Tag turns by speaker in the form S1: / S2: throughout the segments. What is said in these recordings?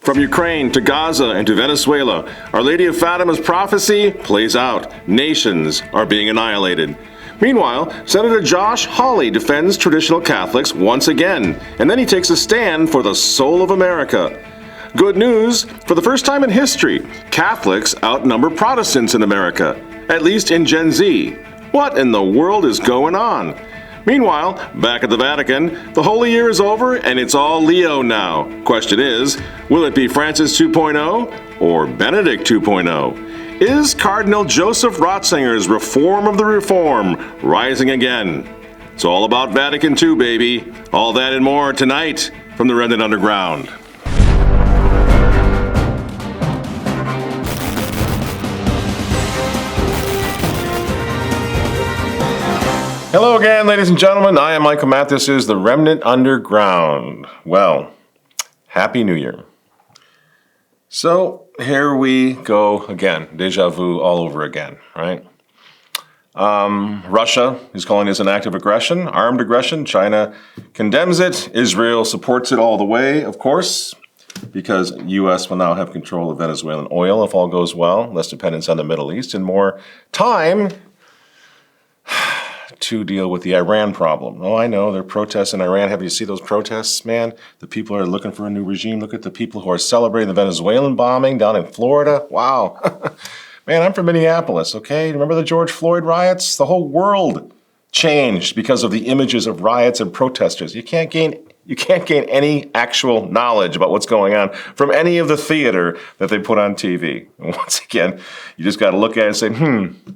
S1: From Ukraine to Gaza and to Venezuela, Our Lady of Fatima's prophecy plays out. Nations are being annihilated. Meanwhile, Senator Josh Hawley defends traditional Catholics once again, and then he takes a stand for the soul of America. Good news, for the first time in history, Catholics outnumber Protestants in America, at least in Gen Z. What in the world is going on? Meanwhile, back at the Vatican, the Holy Year is over and it's all Leo now. Question is, will it be Francis 2.0 or Benedict 2.0? Is Cardinal Joseph Ratzinger's reform of the reform rising again? It's all about Vatican II, baby. All that and more tonight from the Remnant Underground. Hello again, ladies and gentlemen. I am Michael Matt. This is the Remnant Underground. Well, Happy New Year. So here we go again. Deja vu all over again, right? Russia is calling this an act of aggression, armed aggression. China condemns it. Israel supports it all the way, of course, because U.S. will now have control of Venezuelan oil if all goes well, less dependence on the Middle East, and more time to deal with the Iran problem. Oh, I know, there are protests in Iran. Have you seen those protests, man? The people are looking for a new regime. Look at the people who are celebrating the Venezuelan bombing down in Florida. Wow. Man, I'm from Minneapolis, okay? Remember the George Floyd riots? The whole world changed because of the images of riots and protesters. You can't gain any actual knowledge about what's going on from any of the theater that they put on TV. And once again, you just got to look at it and say,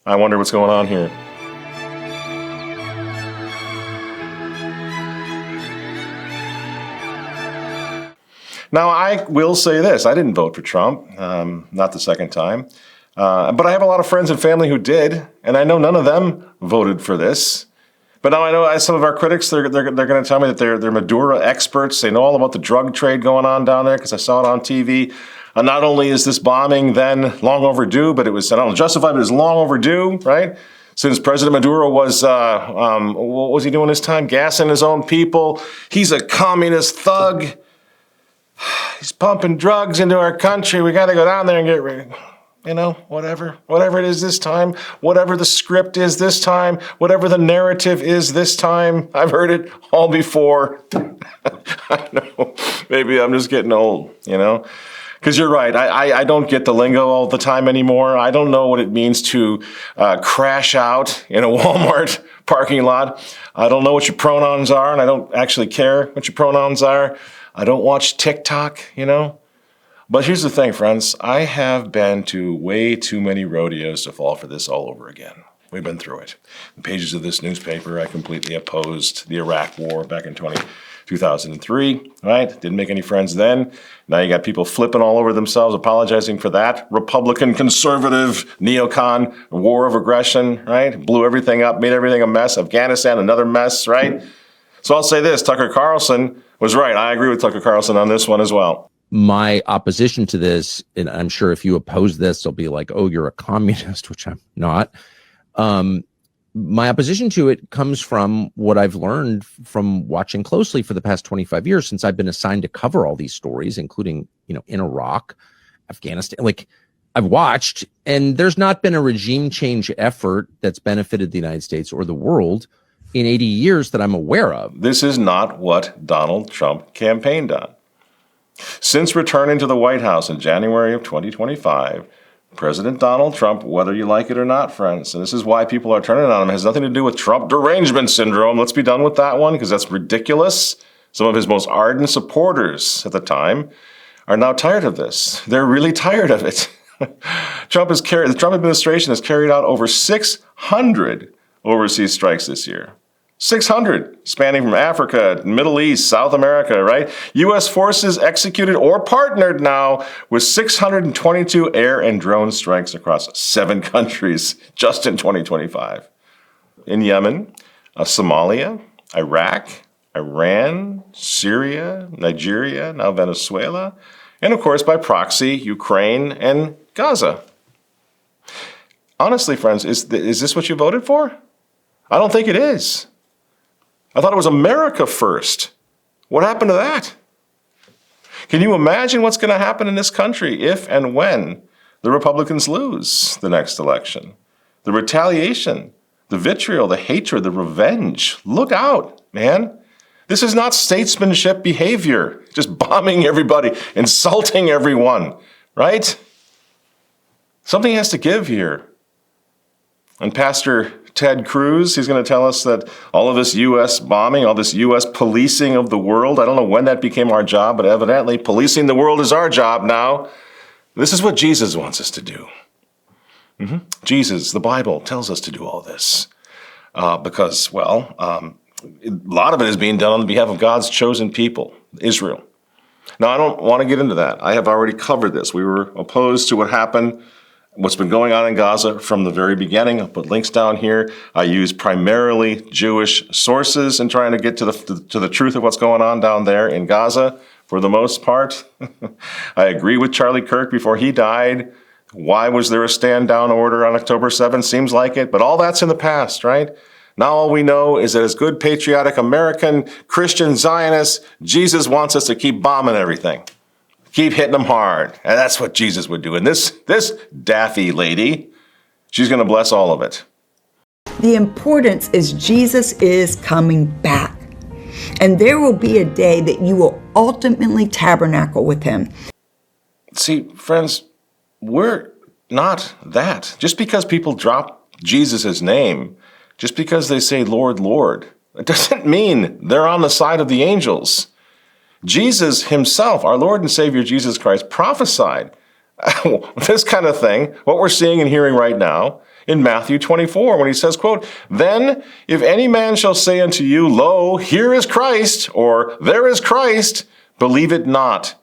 S1: I wonder what's going on here. Now, I will say this. I didn't vote for Trump, not the second time. But I have a lot of friends and family who did, and I know none of them voted for this. But now I know some of our critics, they're going to tell me that they're Maduro experts. They know all about the drug trade going on down there because I saw it on TV. Not only is this bombing then long overdue, but it was, I don't know, justified, but it was long overdue, right? Since President Maduro was, what was he doing this time? Gassing his own people. He's a communist thug. He's pumping drugs into our country. We got to go down there and get rid of, whatever it is this time, whatever the script is this time, whatever the narrative is this time. I've heard it all before. I know, maybe I'm just getting old, Because you're right, I don't get the lingo all the time anymore. I don't know what it means to crash out in a Walmart parking lot. I don't know what your pronouns are, and I don't actually care what your pronouns are. I don't watch TikTok, But here's the thing, friends. I have been to way too many rodeos to fall for this all over again. We've been through it. The pages of this newspaper, I completely opposed the Iraq War back in 2003, right? Didn't make any friends then. Now you got people flipping all over themselves, apologizing for that. Republican, conservative, neocon, war of aggression, right? Blew everything up, made everything a mess. Afghanistan, another mess, right? So I'll say this, Tucker Carlson was right. I agree with Tucker Carlson on this one as well.
S2: My opposition to this, and I'm sure if you oppose this, they'll be like, oh, you're a communist, which I'm not. My opposition to it comes from what I've learned from watching closely for the past 25 years since I've been assigned to cover all these stories, including, in Iraq, Afghanistan. Like, I've watched, and there's not been a regime change effort that's benefited the United States or the world in 80 years that I'm aware of.
S1: This is not what Donald Trump campaigned on. Since returning to the White House in January of 2025, President Donald Trump, whether you like it or not, friends, and this is why people are turning on him, has nothing to do with Trump derangement syndrome. Let's be done with that one because that's ridiculous. Some of his most ardent supporters at the time are now tired of this. They're really tired of it. The Trump administration has carried out over 600 overseas strikes this year. 600, spanning from Africa, Middle East, South America, right? U.S. forces executed or partnered now with 622 air and drone strikes across 7 countries just in 2025. In Yemen, Somalia, Iraq, Iran, Syria, Nigeria, now Venezuela, and of course by proxy, Ukraine and Gaza. Honestly, friends, is this what you voted for? I don't think it is. I thought it was America first. What happened to that? Can you imagine what's going to happen in this country if and when the Republicans lose the next election? The retaliation, the vitriol, the hatred, the revenge. Look out, man. This is not statesmanship behavior, just bombing everybody, insulting everyone, right? Something has to give here. And Pastor Ted Cruz, he's going to tell us that all of this U.S. bombing, all this U.S. policing of the world, I don't know when that became our job, but evidently policing the world is our job now. This is what Jesus wants us to do. Jesus, the Bible, tells us to do all this because, a lot of it is being done on behalf of God's chosen people, Israel. Now, I don't want to get into that. I have already covered this. We were opposed to what happened, what's been going on in Gaza from the very beginning. I'll put links down here. I use primarily Jewish sources in trying to get to the truth of what's going on down there in Gaza for the most part. I agree with Charlie Kirk before he died. Why was there a stand-down order on October 7th? Seems like it, but all that's in the past, right? Now all we know is that as good patriotic American Christian Zionists, Jesus wants us to keep bombing everything. Keep hitting them hard. And that's what Jesus would do. And this daffy lady, she's going to bless all of it.
S3: The importance is Jesus is coming back. And there will be a day that you will ultimately tabernacle with him.
S1: See, friends, we're not that. Just because people drop Jesus' name, just because they say, Lord, Lord, it doesn't mean they're on the side of the angels. Jesus himself, our Lord and Savior Jesus Christ, prophesied this kind of thing, what we're seeing and hearing right now, in Matthew 24, when he says, quote, "Then if any man shall say unto you, Lo, here is Christ, or there is Christ, believe it not.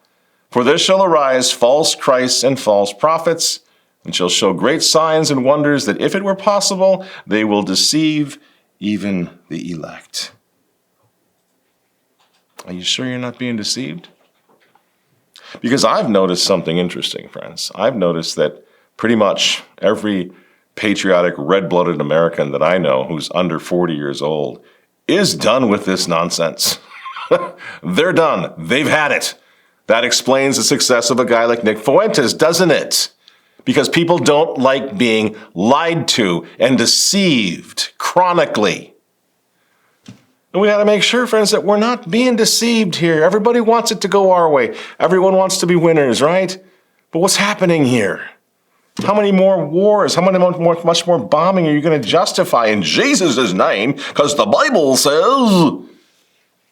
S1: For there shall arise false Christs and false prophets, and shall show great signs and wonders, that if it were possible, they will deceive even the elect." Are you sure you're not being deceived? Because I've noticed something interesting, friends. I've noticed that pretty much every patriotic, red-blooded American that I know who's under 40 years old is done with this nonsense. They're done. They've had it. That explains the success of a guy like Nick Fuentes, doesn't it? Because people don't like being lied to and deceived chronically. And we got to make sure, friends, that we're not being deceived here. Everybody wants it to go our way. Everyone wants to be winners, right? But what's happening here? How many more wars, much more bombing are you going to justify in Jesus' name? Because the Bible says.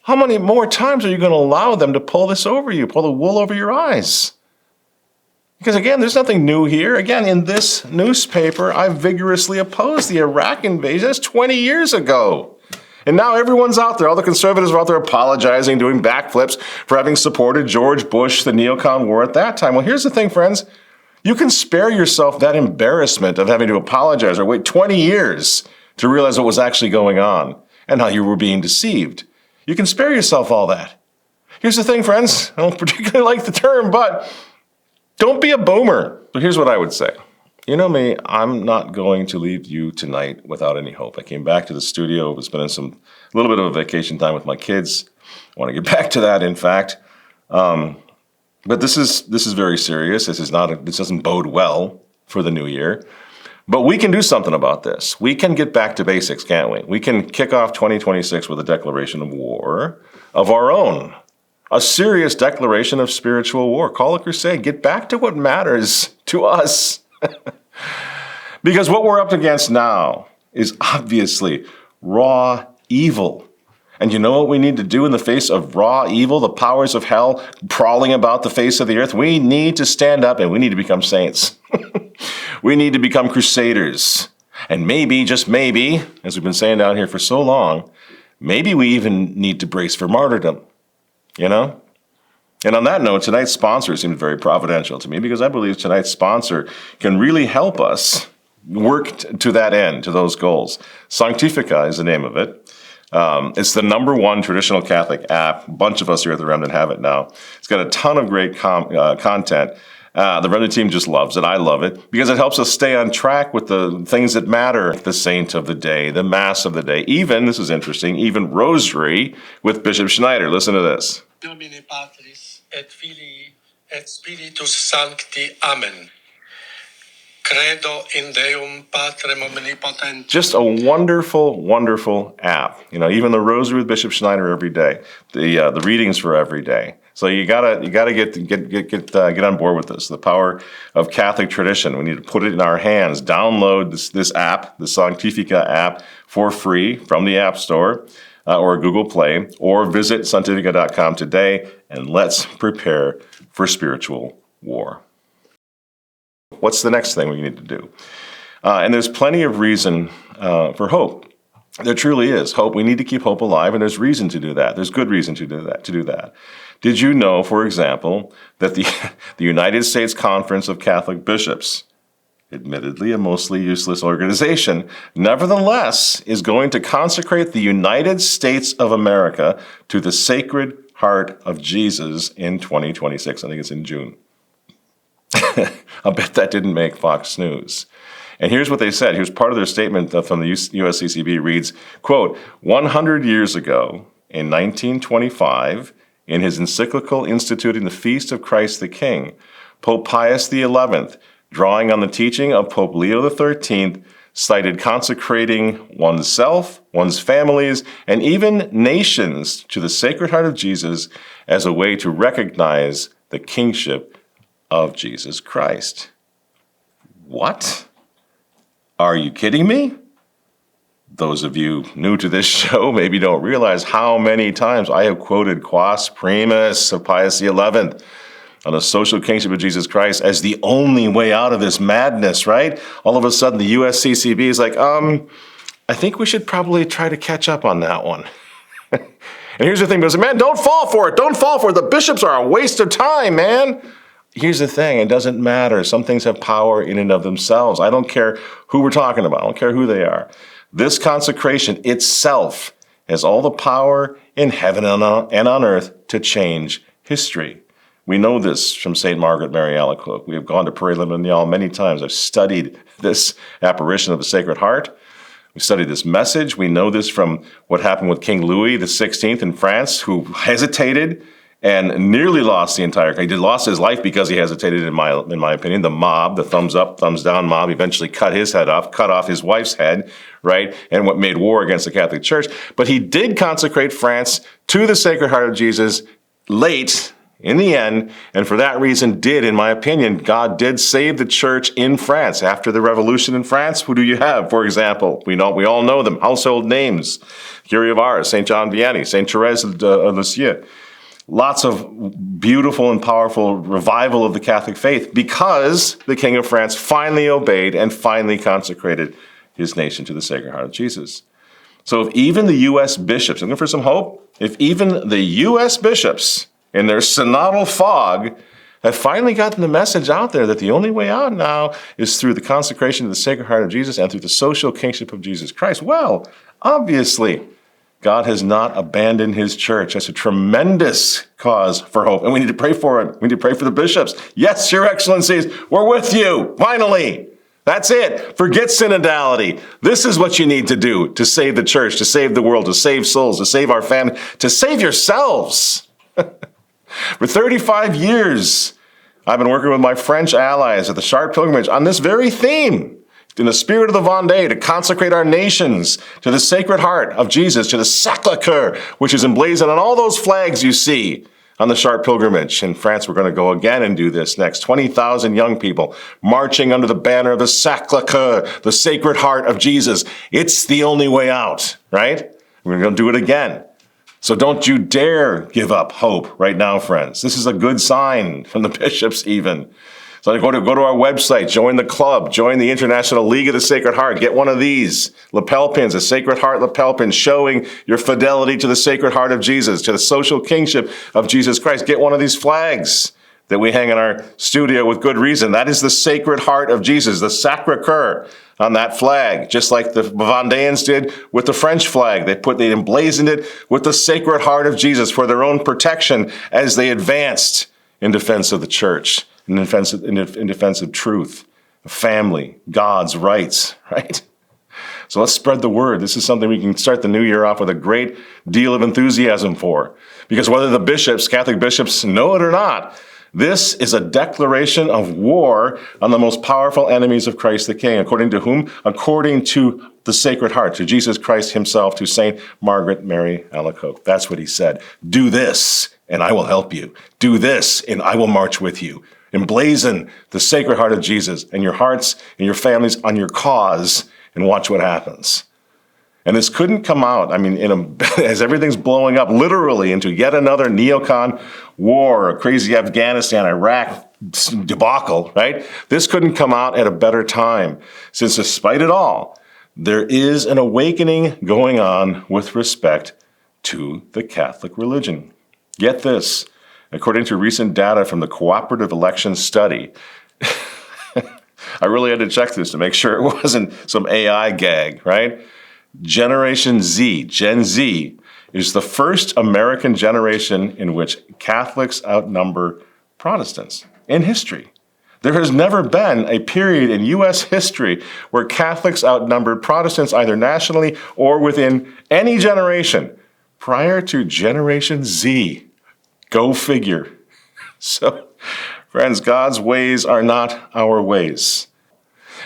S1: How many more times are you going to allow them to pull this over you, pull the wool over your eyes? Because again, there's nothing new here. Again, in this newspaper, I vigorously opposed the Iraq invasion. That's 20 years ago. And now everyone's out there. All the conservatives are out there apologizing, doing backflips for having supported George Bush, the neocon war at that time. Well, here's the thing, friends. You can spare yourself that embarrassment of having to apologize or wait 20 years to realize what was actually going on and how you were being deceived. You can spare yourself all that. Here's the thing, friends. I don't particularly like the term, but don't be a boomer. But here's what I would say. You know me, I'm not going to leave you tonight without any hope. I came back to the studio, was spending a little bit of a vacation time with my kids. I want to get back to that, in fact. But this is very serious. This doesn't bode well for the new year. But we can do something about this. We can get back to basics, can't we? We can kick off 2026 with a declaration of war of our own. A serious declaration of spiritual war. Call a crusade. Get back to what matters to us. Because what we're up against now is obviously raw evil. And you know what we need to do in the face of raw evil, the powers of hell prowling about the face of the earth? We need to stand up and we need to become saints. We need to become crusaders. And maybe, just maybe, as we've been saying down here for so long, maybe we even need to brace for martyrdom, you know? And on that note, tonight's sponsor seems very providential to me because I believe tonight's sponsor can really help us work to that end, to those goals. Sanctifica is the name of it. It's the #1 traditional Catholic app. A bunch of us here at the Remnant have it now. It's got a ton of great content. The Remnant team just loves it. I love it because it helps us stay on track with the things that matter. The saint of the day, the mass of the day, even, this is interesting, even rosary with Bishop Schneider. Listen to this.
S4: Domine Patris et Filii et Spiritus Sancti. Amen. Credo in Deum Patrem omnipotentem.
S1: Just a wonderful, wonderful app. You know, even the Rosary with Bishop Schneider every day, the readings for every day. So you gotta get on board with this. The power of Catholic tradition. We need to put it in our hands. Download this app, the Sanctifica app, for free from the App Store or Google Play, or visit sanctifica.com today, and let's prepare for spiritual war. What's the next thing we need to do? And there's plenty of reason for hope. There truly is hope. We need to keep hope alive, and there's reason to do that. There's good reason to do that. Did you know, for example, that the United States Conference of Catholic Bishops, admittedly a mostly useless organization, nevertheless is going to consecrate the United States of America to the Sacred Heart of Jesus in 2026? I think it's in June. I'll bet that didn't make Fox News. And here's what they said. Here's part of their statement from the USCCB reads, quote, 100 years ago, in 1925, in his encyclical instituting the Feast of Christ the King, Pope Pius XI, drawing on the teaching of Pope Leo XIII, cited consecrating oneself, one's families, and even nations to the Sacred Heart of Jesus as a way to recognize the kingship of Jesus Christ. What? Are you kidding me? Those of you new to this show maybe don't realize how many times I have quoted Quas Primas of Pius XI on the social kingship of Jesus Christ as the only way out of this madness, right? All of a sudden the USCCB is like, I think we should probably try to catch up on that one. And here's the thing, because man, don't fall for it. Don't fall for it. The bishops are a waste of time, man. Here's the thing, it doesn't matter. Some things have power in and of themselves. I don't care who we're talking about. I don't care who they are. This consecration itself has all the power in heaven and on earth to change history. We know this from St. Margaret Mary Alacoque. We have gone to Père Lemonnier many times. I've studied this apparition of the Sacred Heart. We studied this message. We know this from what happened with King Louis XVI in France, who hesitated and nearly lost the entire country. He lost his life because he hesitated, in my opinion. The mob, the thumbs up, thumbs down mob, eventually cut his head off, cut off his wife's head, right? And what made war against the Catholic Church. But he did consecrate France to the Sacred Heart of Jesus late in the end, and for that reason did, in my opinion, God did save the church in France. After the revolution in France, who do you have, for example? We all know them, household names. Curie of Ars, St. John Vianney, St. Therese of Lisieux. Lots of beautiful and powerful revival of the Catholic faith because the King of France finally obeyed and finally consecrated his nation to the Sacred Heart of Jesus. So if even the U.S. bishops, looking for some hope, if even the U.S. bishops in their synodal fog have finally gotten the message out there that the only way out now is through the consecration of the Sacred Heart of Jesus and through the social kingship of Jesus Christ, well, obviously, God has not abandoned his church. That's a tremendous cause for hope, and we need to pray for it. We need to pray for the bishops. Yes, Your Excellencies, we're with you, finally. That's it. Forget synodality. This is what you need to do to save the church, to save the world, to save souls, to save our family, to save yourselves. For 35 years, I've been working with my French allies at the Chartres Pilgrimage on this very theme, in the spirit of the Vendée, to consecrate our nations to the Sacred Heart of Jesus, to the Sacré-Cœur, which is emblazoned on all those flags you see on the Chartres Pilgrimage. In France, we're going to go again and do this next. 20,000 young people marching under the banner of the Sacré-Cœur, the Sacred Heart of Jesus. It's the only way out, right? We're going to do it again. So don't you dare give up hope right now, friends. This is a good sign from the bishops even. So go to our website, join the club, join the International League of the Sacred Heart, get one of these lapel pins, a Sacred Heart lapel pin showing your fidelity to the Sacred Heart of Jesus, to the social kingship of Jesus Christ. Get one of these flags that we hang in our studio with good reason. That is the Sacred Heart of Jesus, the Sacré-Cœur on that flag, just like the Vendéans did with the French flag. They emblazoned it with the Sacred Heart of Jesus for their own protection as they advanced in defense of the church, in defense of truth, family, God's rights, right? So let's spread the word. This is something we can start the new year off with a great deal of enthusiasm for. Because whether the bishops, Catholic bishops, know it or not, this is a declaration of war on the most powerful enemies of Christ the King. According to whom? According to the Sacred Heart, to Jesus Christ himself, to Saint Margaret Mary Alacoque. That's what he said. Do this, and I will help you. Do this, and I will march with you. Emblazon the Sacred Heart of Jesus and your hearts and your families on your cause, and watch what happens. And this couldn't come out, as everything's blowing up literally into yet another neocon war, a crazy Afghanistan, Iraq debacle, right? This couldn't come out at a better time, since despite it all, there is an awakening going on with respect to the Catholic religion. Get this, according to recent data from the Cooperative Elections Study, I really had to check this to make sure it wasn't some AI gag, right? Generation Z, Gen Z, is the first American generation in which Catholics outnumber Protestants in history. There has never been a period in U.S. history where Catholics outnumbered Protestants either nationally or within any generation prior to Generation Z. Go figure. So, friends, God's ways are not our ways.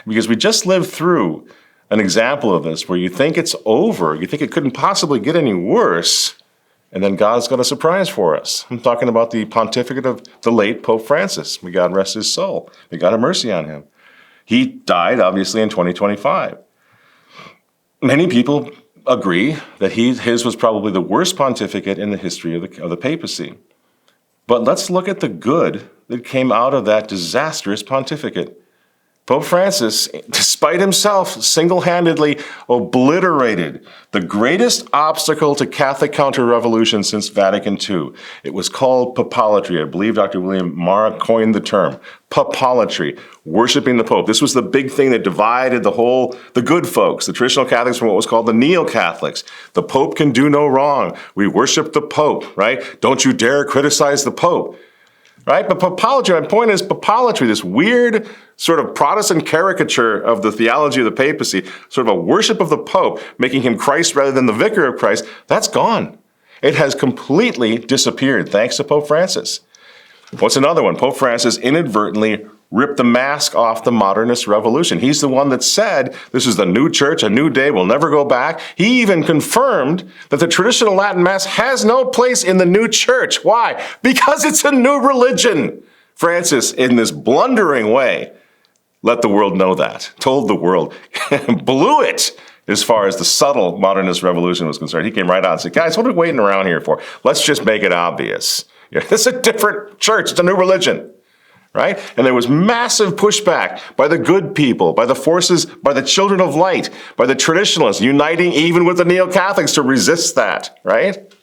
S1: Because we just lived through an example of this where you think it's over, you think it couldn't possibly get any worse, and then God's got a surprise for us. I'm talking about the pontificate of the late Pope Francis. May God rest his soul. May God have mercy on him. He died, obviously, in 2025. Many people agree that his was probably the worst pontificate in the history of the papacy. But let's look at the good that came out of that disastrous pontificate. Pope Francis, despite himself, single-handedly obliterated the greatest obstacle to Catholic counter-revolution since Vatican II. It was called papalatry. I believe Dr. William Marra coined the term. Papalatry, worshiping the Pope. This was the big thing that divided the good folks, the traditional Catholics, from what was called the neo-Catholics. The Pope can do no wrong. We worship the Pope, right? Don't you dare criticize the Pope. Right? But papalatry, my point is papalatry, this weird sort of Protestant caricature of the theology of the papacy, sort of a worship of the Pope, making him Christ rather than the vicar of Christ, that's gone. It has completely disappeared thanks to Pope Francis. What's another one? Pope Francis inadvertently ripped the mask off the modernist revolution. He's the one that said, this is the new church, a new day, we'll never go back. He even confirmed that the traditional Latin Mass has no place in the new church. Why? Because it's a new religion. Francis, in this blundering way, let the world know that, told the world, blew it as far as the subtle modernist revolution was concerned. He came right out and said, guys, what are we waiting around here for? Let's just make it obvious. This is a different church. It's a new religion. Right? And there was massive pushback by the good people, by the forces, by the children of light, by the traditionalists, uniting even with the neo-Catholics to resist that, right?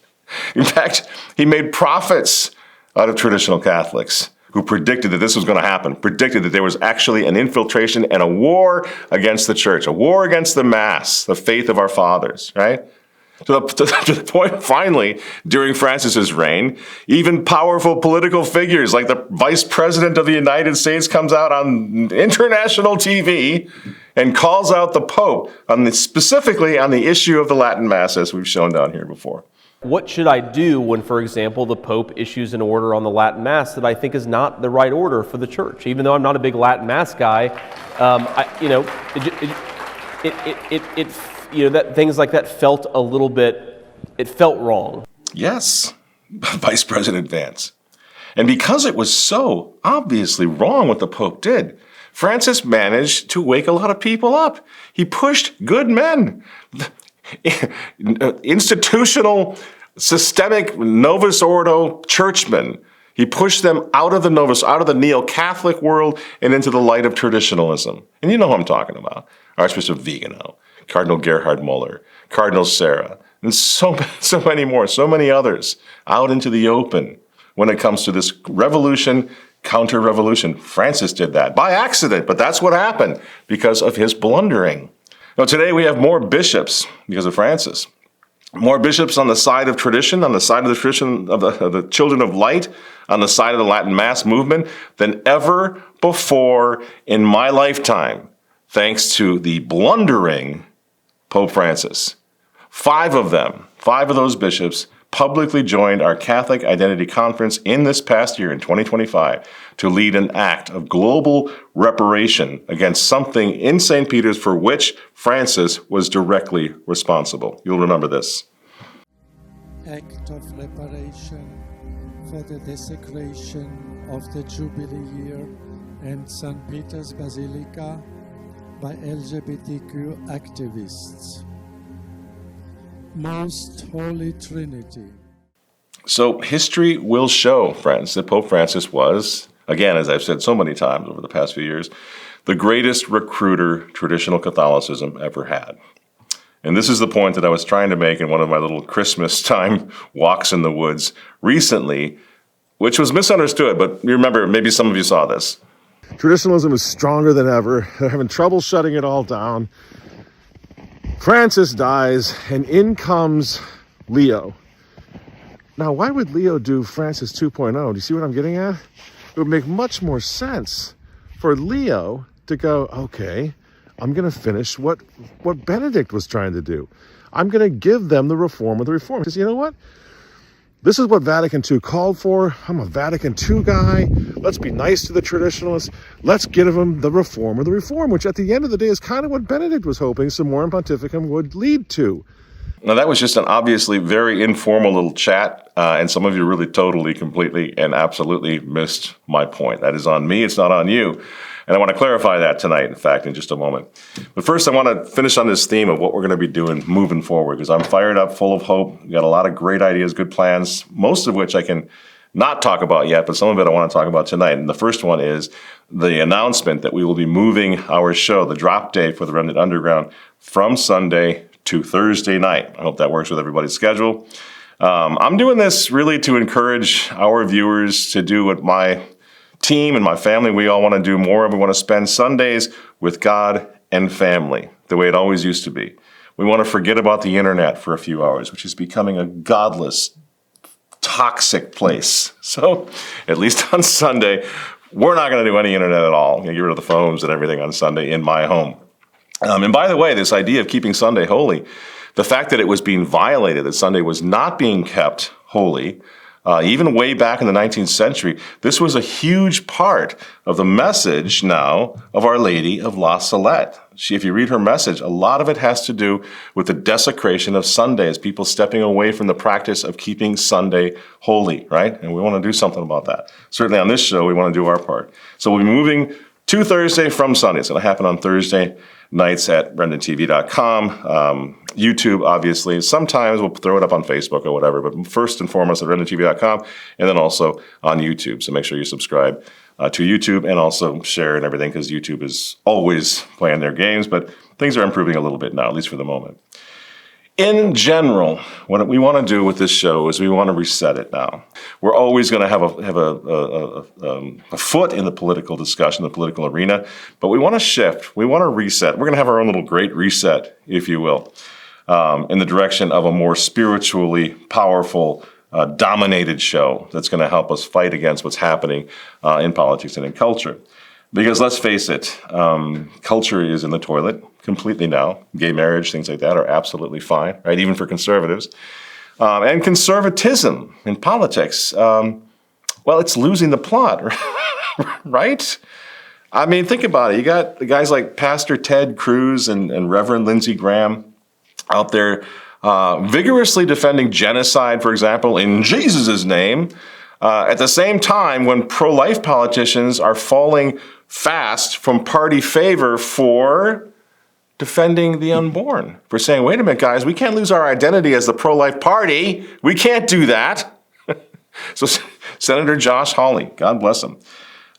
S1: In fact, he made prophets out of traditional Catholics who predicted that this was going to happen, predicted that there was actually an infiltration and a war against the church, a war against the Mass, the faith of our fathers, right? To the point, finally, during Francis's reign, even powerful political figures like the Vice President of the United States comes out on international TV and calls out the Pope specifically on the issue of the Latin Mass, as we've shown down here before.
S5: What should I do when, for example, the Pope issues an order on the Latin Mass that I think is not the right order for the Church? Even though I'm not a big Latin Mass guy, that things like that felt a little bit, it felt wrong.
S1: Yes, Vice President Vance. And because it was so obviously wrong what the Pope did, Francis managed to wake a lot of people up. He pushed good men, institutional, systemic Novus Ordo churchmen. He pushed them out of the neo-Catholic world and into the light of traditionalism. And you know who I'm talking about. Archbishop Vigano, Cardinal Gerhard Muller, Cardinal Sarah, and so many more, so many others out into the open when it comes to this revolution, counter-revolution. Francis did that by accident, but that's what happened because of his blundering. Now, today we have more bishops because of Francis. More bishops on the side of tradition, on the side of the tradition of the children of light, on the side of the Latin Mass movement than ever before in my lifetime, thanks to the blundering Pope Francis. Five of those bishops, publicly joined our Catholic Identity Conference in this past year in 2025 to lead an act of global reparation against something in St. Peter's for which Francis was directly responsible. You'll remember this.
S6: Act of reparation for the desecration of the Jubilee year and St. Peter's Basilica by LGBTQ activists. Most Holy Trinity.
S1: So history will show, friends, that Pope Francis was, again, as I've said so many times over the past few years, the greatest recruiter traditional Catholicism ever had. And this is the point that I was trying to make in one of my little Christmas time walks in the woods recently, which was misunderstood, but you remember, maybe some of you saw this.
S7: Traditionalism is stronger than ever. They're having trouble shutting it all down. Francis dies, and in comes Leo. Now, why would Leo do Francis 2.0? Do you see what I'm getting at? It would make much more sense for Leo to go, okay, I'm going to finish what Benedict was trying to do. I'm going to give them the reform of the reform. Because you know what? This is what Vatican II called for. I'm a Vatican II guy. Let's be nice to the traditionalists. Let's give them the reform of the reform, which at the end of the day is kind of what Benedict was hoping Summorum Pontificum would lead to.
S1: Now, that was just an obviously very informal little chat, and some of you really totally, completely, and absolutely missed my point. That is on me. It's not on you. And I want to clarify that tonight, in fact, in just a moment. But first, I want to finish on this theme of what we're going to be doing moving forward, because I'm fired up, full of hope. We've got a lot of great ideas, good plans, most of which I can not talk about yet, but some of it I want to talk about tonight. And the first one is the announcement that we will be moving our show, the drop day for the Remnant Underground, from Sunday to Thursday night. I hope that works with everybody's schedule. I'm doing this really to encourage our viewers to do what my team and my family, we all want to do more of. We want to spend Sundays with God and family, the way it always used to be. We want to forget about the internet for a few hours, which is becoming a godless, toxic place. So, at least on Sunday, we're not going to do any internet at all. Get rid of the phones and everything on Sunday in my home. And by the way, this idea of keeping Sunday holy, the fact that it was being violated, that Sunday was not being kept holy, even way back in the 19th century, this was a huge part of the message now of Our Lady of La Salette. If you read her message, a lot of it has to do with the desecration of Sundays, people stepping away from the practice of keeping Sunday holy, right? And we want to do something about that. Certainly on this show, we want to do our part. So we'll be moving to Thursday from Sunday. It's going to happen on Thursday nights at RemnantTV.com. YouTube, obviously. Sometimes we'll throw it up on Facebook or whatever, but first and foremost at RemnantTV.com, and then also on YouTube. So make sure you subscribe to YouTube and also share and everything, because YouTube is always playing their games, but things are improving a little bit now, at least for the moment. In general, what we want to do with this show is we want to reset it now. We're always going to have a foot in the political discussion, the political arena, but we want to shift. We want to reset. We're going to have our own little great reset, if you will, in the direction of a more spiritually powerful, dominated show that's going to help us fight against what's happening in politics and in culture. Because let's face it, culture is in the toilet completely now. Gay marriage, things like that are absolutely fine, right? Even for conservatives. And conservatism in politics, well, it's losing the plot, right? I mean, think about it. You got the guys like Pastor Ted Cruz and Reverend Lindsey Graham out there vigorously defending genocide, for example, in Jesus' name. At the same time, when pro-life politicians are falling fast from party favor for defending the unborn, for saying, wait a minute, guys, we can't lose our identity as the pro-life party. We can't do that. So Senator Josh Hawley, God bless him.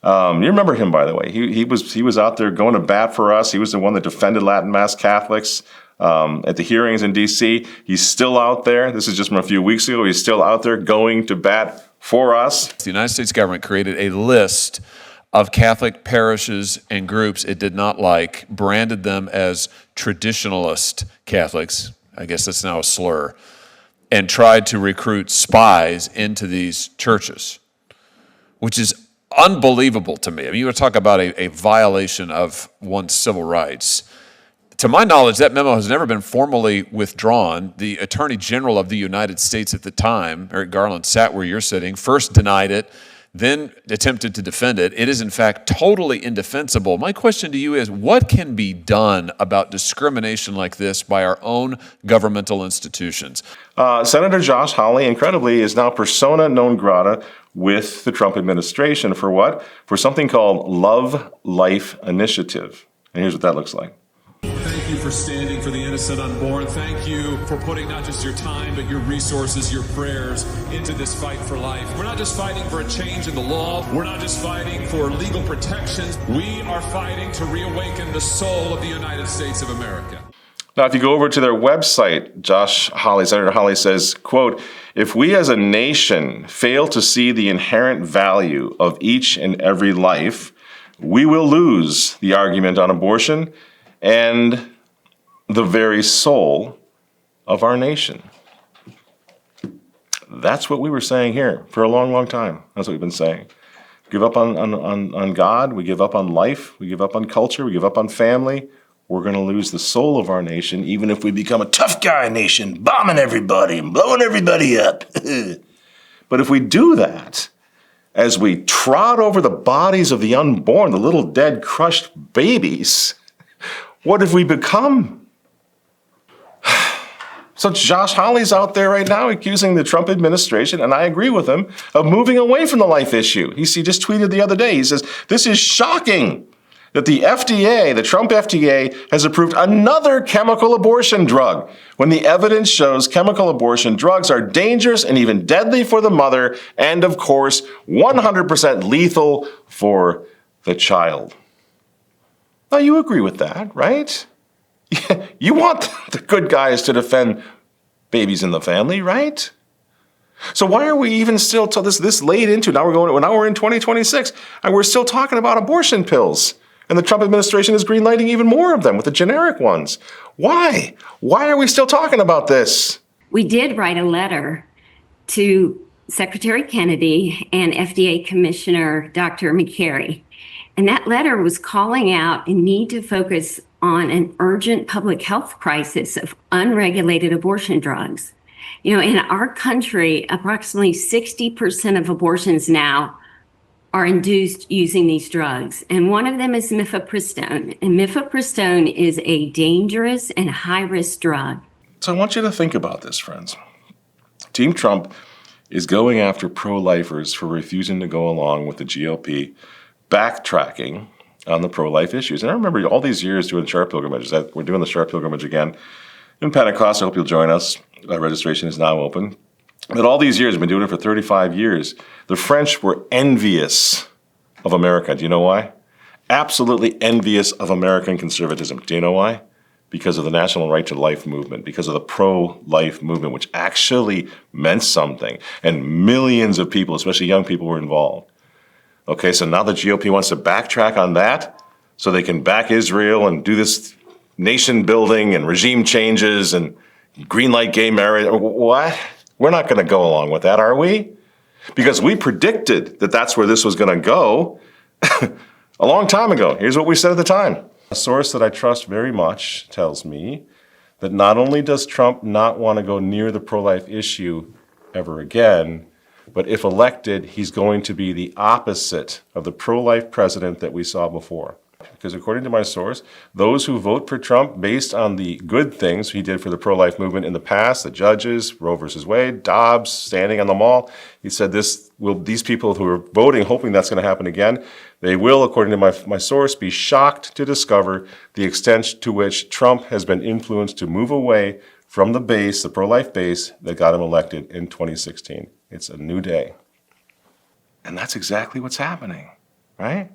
S1: You remember him, by the way. He was out there going to bat for us. He was the one that defended Latin Mass Catholics at the hearings in D.C. He's still out there. This is just from a few weeks ago. He's still out there going to bat for us.
S8: The United States government created a list of Catholic parishes and groups it did not like, branded them as traditionalist Catholics, I guess that's now a slur, and tried to recruit spies into these churches, which is unbelievable to me. I mean, you were talking about a violation of one's civil rights. To my knowledge, that memo has never been formally withdrawn. The Attorney General of the United States at the time, Merrick Garland, sat where you're sitting, first denied it, then attempted to defend it. It is, in fact, totally indefensible. My question to you is, what can be done about discrimination like this by our own governmental institutions?
S1: Senator Josh Hawley, incredibly, is now persona non grata with the Trump administration for what? For something called Love Life Initiative. And here's what that looks like.
S9: Thank you for standing for the innocent unborn. Thank you for putting not just your time, but your resources, your prayers into this fight for life. We're not just fighting for a change in the law. We're not just fighting for legal protections. We are fighting to reawaken the soul of the United States of America.
S1: Now, if you go over to their website, Senator Hawley says, quote, "If we as a nation fail to see the inherent value of each and every life, we will lose the argument on abortion and the very soul of our nation." That's what we were saying here for a long, long time. That's what we've been saying. Give up on God. We give up on life. We give up on culture. We give up on family. We're going to lose the soul of our nation, even if we become a tough guy nation, bombing everybody and blowing everybody up. But if we do that, as we trot over the bodies of the unborn, the little dead, crushed babies, what have we become? So Josh Hawley's out there right now accusing the Trump administration, and I agree with him, of moving away from the life issue. He just tweeted the other day, he says, "This is shocking that the FDA, the Trump FDA, has approved another chemical abortion drug when the evidence shows chemical abortion drugs are dangerous and even deadly for the mother and, of course, 100% lethal for the child." Now, you agree with that, right? You want the good guys to defend babies in the family, right? So why are we even still till this late into, now we're in 2026 and we're still talking about abortion pills? And the Trump administration is greenlighting even more of them with the generic ones. Why? Why are we still talking about this?
S10: We did write a letter to Secretary Kennedy and FDA Commissioner Dr. McCary. And that letter was calling out a need to focus on an urgent public health crisis of unregulated abortion drugs. You know, in our country, approximately 60% of abortions now are induced using these drugs. And one of them is mifepristone. And mifepristone is a dangerous and high-risk drug.
S1: So I want you to think about this, friends. Team Trump is going after pro-lifers for refusing to go along with the GOP backtracking on the pro-life issues. And I remember all these years doing Sharp pilgrimages. We're doing the Sharp pilgrimage again in Pentecost. I hope you'll join us. Registration is now open. But all these years, we've been doing it for 35 years. The French were envious of America. Do you know why? Absolutely envious of American conservatism. Do you know why? Because of the National Right to Life movement, because of the pro-life movement, which actually meant something. And millions of people, especially young people, were involved. Okay, so now the GOP wants to backtrack on that so they can back Israel and do this nation building and regime changes and greenlight gay marriage. What? We're not going to go along with that, are we? Because we predicted that that's where this was going to go a long time ago. Here's what we said at the time. A source that I trust very much tells me that not only does Trump not want to go near the pro-life issue ever again, but if elected, he's going to be the opposite of the pro-life president that we saw before. Because according to my source, those who vote for Trump based on the good things he did for the pro-life movement in the past, the judges, Roe versus Wade, Dobbs, standing on the mall, he said these people who are voting, hoping that's going to happen again, they will, according to my source, be shocked to discover the extent to which Trump has been influenced to move away from the base, the pro-life base that got him elected in 2016. It's a new day. And that's exactly what's happening, right?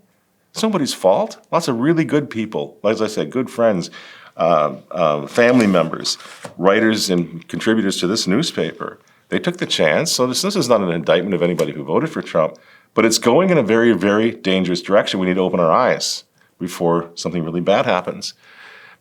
S1: It's nobody's fault. Lots of really good people, as I said, good friends, family members, writers and contributors to this newspaper. They took the chance. So this is not an indictment of anybody who voted for Trump, but it's going in a very, very dangerous direction. We need to open our eyes before something really bad happens.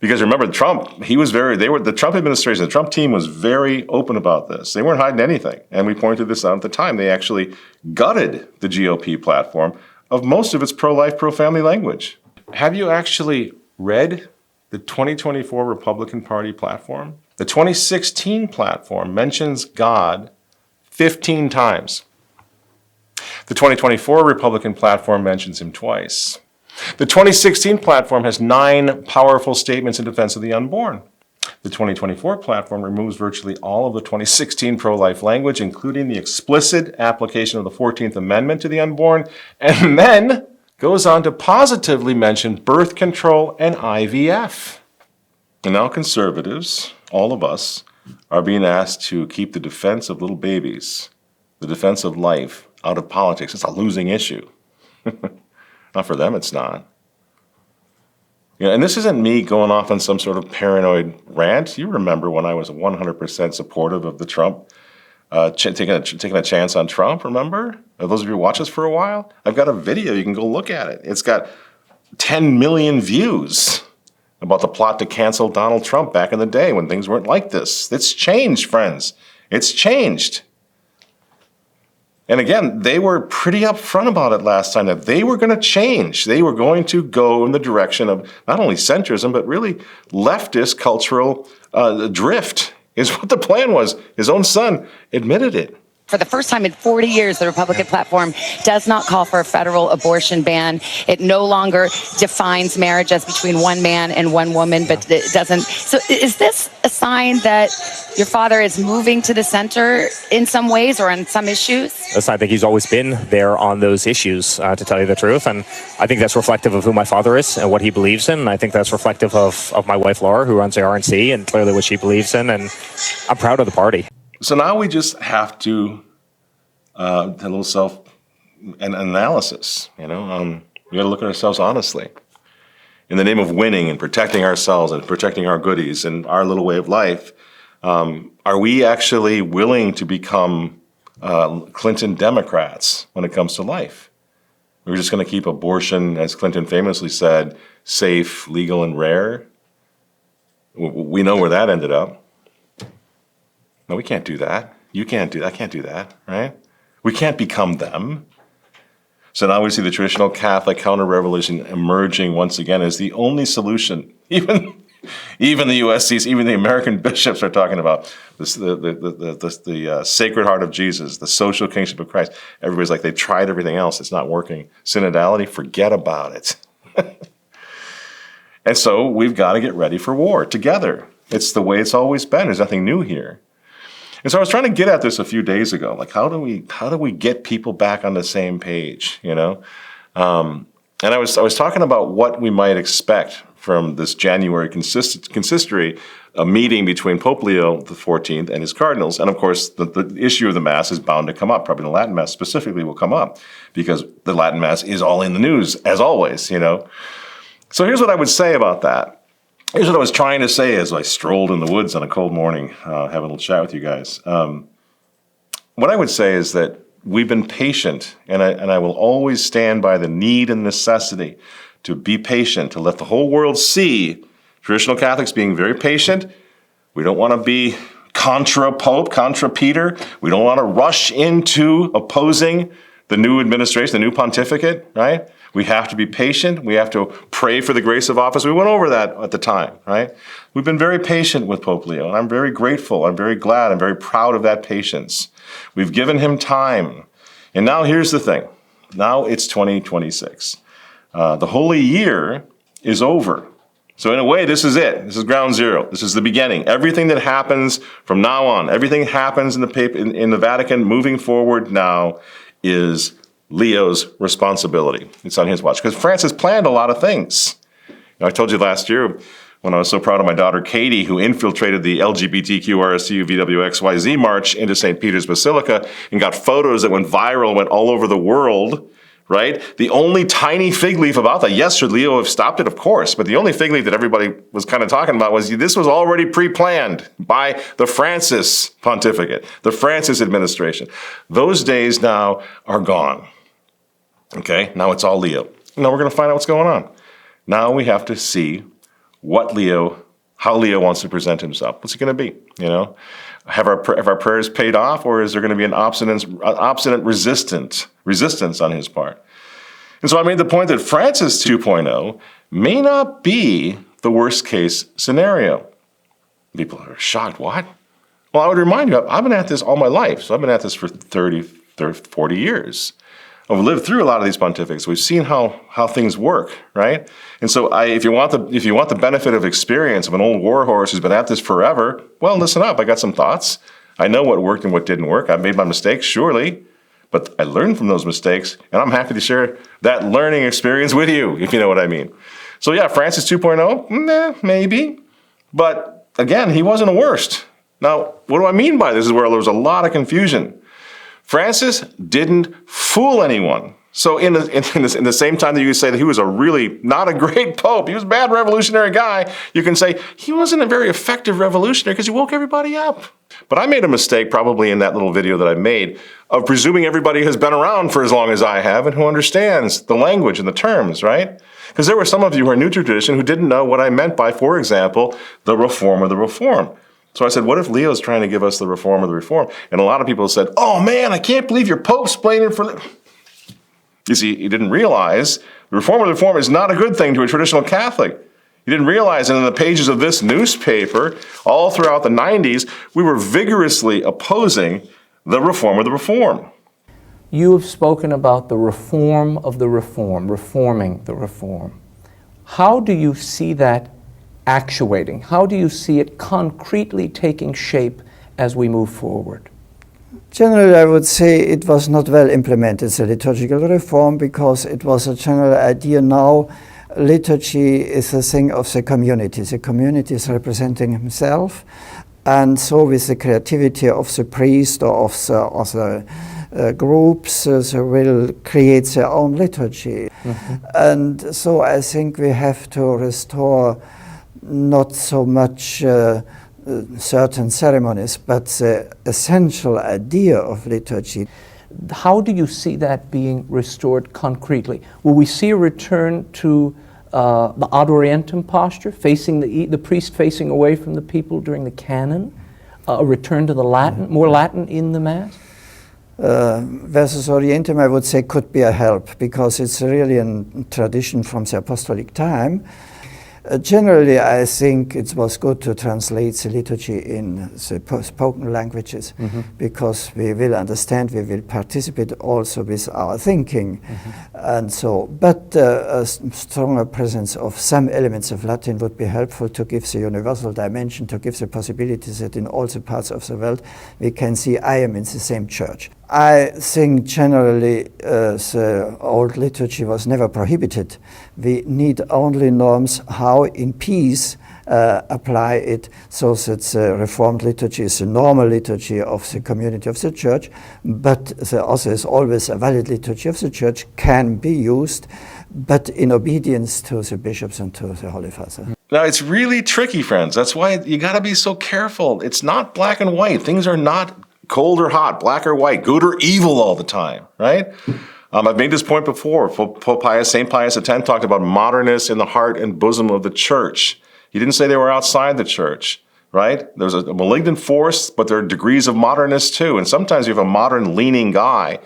S1: Because remember, Trump, the Trump administration, the Trump team was very open about this. They weren't hiding anything. And we pointed this out at the time. They actually gutted the GOP platform of most of its pro-life, pro-family language. Have you actually read the 2024 Republican Party platform. The 2016 platform mentions God 15 times. The 2024 Republican platform mentions him twice. The 2016 platform has 9 powerful statements in defense of the unborn. The 2024 platform removes virtually all of the 2016 pro-life language, including the explicit application of the 14th Amendment to the unborn, and then goes on to positively mention birth control and IVF. And now conservatives, all of us, are being asked to keep the defense of little babies, the defense of life, out of politics. It's a losing issue. Not for them, it's not. And this isn't me going off on some sort of paranoid rant. You remember when I was 100% supportive of the Trump, taking a chance on Trump, remember? Those of you who watch us for a while, I've got a video, you can go look at it. It's got 10 million views about the plot to cancel Donald Trump back in the day when things weren't like this. It's changed, friends. It's changed. And again, they were pretty upfront about it last time that they were going to change. They were going to go in the direction of not only centrism, but really leftist cultural drift is what the plan was. His own son admitted it.
S11: For the first time in 40 years, the Republican platform does not call for a federal abortion ban. It no longer defines marriage as between one man and one woman, but it doesn't. So is this a sign that your father is moving to the center in some ways or on some issues?
S12: Yes, I think he's always been there on those issues, to tell you the truth. And I think that's reflective of who my father is and what he believes in. And I think that's reflective of my wife, Laura, who runs the RNC, and clearly what she believes in. And I'm proud of the party.
S1: So now we just have to a little self-analysis, We got to look at ourselves honestly. In the name of winning and protecting ourselves and protecting our goodies and our little way of life, are we actually willing to become Clinton Democrats when it comes to life? We're just going to keep abortion, as Clinton famously said, safe, legal, and rare. We know where that ended up. No, we can't do that. You can't do that. I can't do that, right? We can't become them. So now we see the traditional Catholic counter-revolution emerging once again as the only solution. Even the USCCB, even the American bishops are talking about this, the Sacred Heart of Jesus, the social kingship of Christ. Everybody's like, they tried everything else. It's not working. Synodality, forget about it. And so we've got to get ready for war together. It's the way it's always been. There's nothing new here. And so I was trying to get at this a few days ago. Like, how do we get people back on the same page, And I was talking about what we might expect from this January consistory, a meeting between Pope Leo XIV and his cardinals. And of course, the issue of the Mass is bound to come up. Probably the Latin Mass specifically will come up because the Latin Mass is all in the news, as always, So here's what I would say about that. Here's what I was trying to say as I strolled in the woods on a cold morning, having a little chat with you guys. What I would say is that we've been patient, and I will always stand by the need and necessity to be patient, to let the whole world see traditional Catholics being very patient. We don't want to be contra Pope, contra Peter. We don't want to rush into opposing the new administration, the new pontificate, right? We have to be patient. We have to pray for the grace of office. We went over that at the time, right? We've been very patient with Pope Leo, and I'm very grateful. I'm very glad. I'm very proud of that patience. We've given him time. And now here's the thing. Now it's 2026. The Holy Year is over. So in a way, this is it. This is ground zero. This is the beginning. Everything that happens from now on, everything happens in the Vatican moving forward now is Leo's responsibility. It's on his watch. Because Francis planned a lot of things. I told you last year when I was so proud of my daughter Katie, who infiltrated the LGBTQ RSU VWXYZ march into St. Peter's Basilica and got photos that went viral, went all over the world, right? The only tiny fig leaf about that, yes, should Leo have stopped it? Of course. But the only fig leaf that everybody was kind of talking about was this was already pre-planned by the Francis pontificate, the Francis administration. Those days now are gone. Okay, now it's all Leo. Now we're going to find out what's going on. Now we have to see how Leo wants to present himself. What's he going to be? Have our prayers paid off, or is there going to be an obstinate resistance on his part? And so I made the point that Francis 2.0 may not be the worst case scenario. People are shocked. What? Well, I would remind you, I've been at this all my life. So I've been at this for 40 years. I've lived through a lot of these pontificates. We've seen how things work, right? And so if you want the benefit of experience of an old warhorse who's been at this forever, well, listen up. I got some thoughts. I know what worked and what didn't work. I've made my mistakes, surely, but I learned from those mistakes, and I'm happy to share that learning experience with you, if you know what I mean. So yeah, Francis 2.0, maybe. But again, he wasn't the worst. Now, what do I mean by this is where there was a lot of confusion. Francis didn't fool anyone. So in the same time that you say that he was a really not a great pope, he was a bad revolutionary guy, you can say he wasn't a very effective revolutionary because he woke everybody up. But I made a mistake probably in that little video that I made of presuming everybody has been around for as long as I have and who understands the language and the terms, right? Because there were some of you who are new to tradition who didn't know what I meant by, for example, the reform of the reform. So I said, what if Leo's trying to give us the reform of the reform? And a lot of people said, oh man, I can't believe your Pope's blaming for the... You see, he didn't realize the reform of the reform is not a good thing to a traditional Catholic. He didn't realize that in the pages of this newspaper, all throughout the 90s, we were vigorously opposing the reform of the reform.
S13: You have spoken about the reform of the reform, reforming the reform. How do you see that actuating? How do you see it concretely taking shape as we move forward?
S14: Generally, I would say it was not well implemented, the liturgical reform, because it was a general idea now. Liturgy is a thing of the community. The community is representing himself, and so with the creativity of the priest or of the groups, they will create their own liturgy. Mm-hmm. And so I think we have to restore not so much certain ceremonies, but the essential idea of liturgy.
S13: How do you see that being restored concretely? Will we see a return to the ad orientem posture, facing the priest facing away from the people during the canon? A return to the Latin, more Latin in the Mass?
S14: Versus orientem, I would say, could be a help, because it's really a tradition from the apostolic time. Generally, I think it was good to translate the liturgy in the spoken languages, mm-hmm. because we will understand, we will participate also with our thinking. Mm-hmm. And so, but a stronger presence of some elements of Latin would be helpful to give the universal dimension, to give the possibilities that in all the parts of the world we can see I am in the same church. I think generally the old liturgy was never prohibited. We need only norms how in peace apply it, so that the Reformed liturgy is the normal liturgy of the community of the Church, but there also is always a valid liturgy of the Church, can be used, but in obedience to the bishops and to the Holy Father.
S1: Now, it's really tricky, friends. That's why you got to be so careful. It's not black and white. Things are not cold or hot, black or white, good or evil all the time, right? I've made this point before. St. Pius X talked about modernists in the heart and bosom of the church. He didn't say they were outside the church, right? There's a malignant force, but there are degrees of modernists too. And sometimes you have a modern-leaning guy,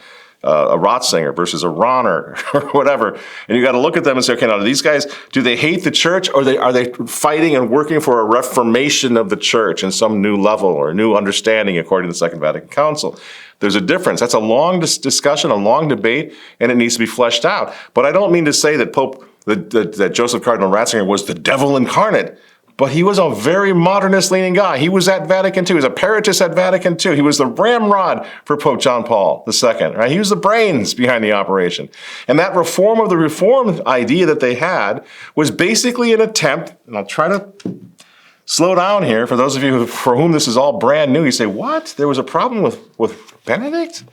S1: a Ratzinger versus a Rahner or whatever, and you got to look at them and say, okay, now these guys, do they hate the church, or are they fighting and working for a reformation of the church in some new level or new understanding according to the Second Vatican Council? There's a difference. That's a long discussion, a long debate, and it needs to be fleshed out. But I don't mean to say that that Joseph Cardinal Ratzinger was the devil incarnate. But he was a very modernist-leaning guy. He was at Vatican II. He was a Peritus at Vatican II. He was the ramrod for Pope John Paul II, right? He was the brains behind the operation. And that reform of the reform idea that they had was basically an attempt, and I'll try to slow down here for those of you for whom this is all brand new. You say, what? There was a problem with Benedict?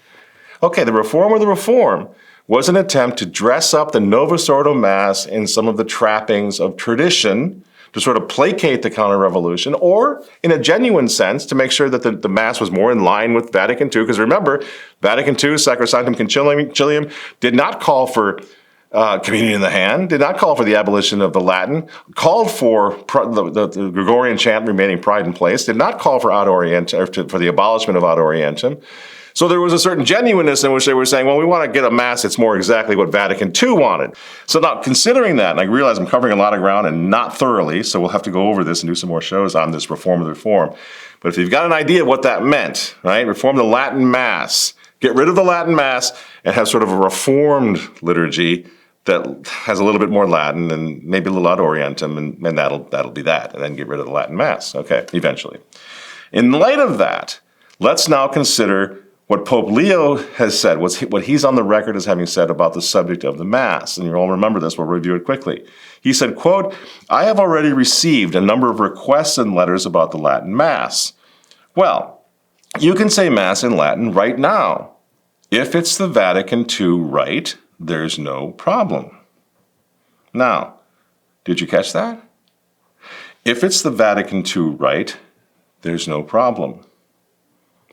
S1: Okay, the reform of the reform was an attempt to dress up the Novus Ordo Mass in some of the trappings of tradition, to sort of placate the counter-revolution, or in a genuine sense to make sure that the Mass was more in line with Vatican II. Because remember, Vatican II, Sacrosanctum Concilium, did not call for communion in the hand, did not call for the abolition of the Latin, called for the Gregorian chant remaining pride in place, did not call for ad orientem, for the abolishment of ad orientem. So there was a certain genuineness in which they were saying, well, we want to get a mass that's more exactly what Vatican II wanted. So now considering that, and I realize I'm covering a lot of ground and not thoroughly, so we'll have to go over this and do some more shows on this reform of the reform. But if you've got an idea of what that meant, right, reform the Latin Mass, get rid of the Latin Mass and have sort of a reformed liturgy that has a little bit more Latin and maybe a little ad orientem, and that'll be that, and then get rid of the Latin Mass, okay, eventually. In light of that, let's now consider what Pope Leo has said, what he's on the record as having said about the subject of the Mass. And you all remember this, we'll review it quickly. He said, quote, "I have already received a number of requests and letters about the Latin Mass. Well, you can say Mass in Latin right now. If it's the Vatican II rite, there's no problem." Now, did you catch that? If it's the Vatican II rite, there's no problem.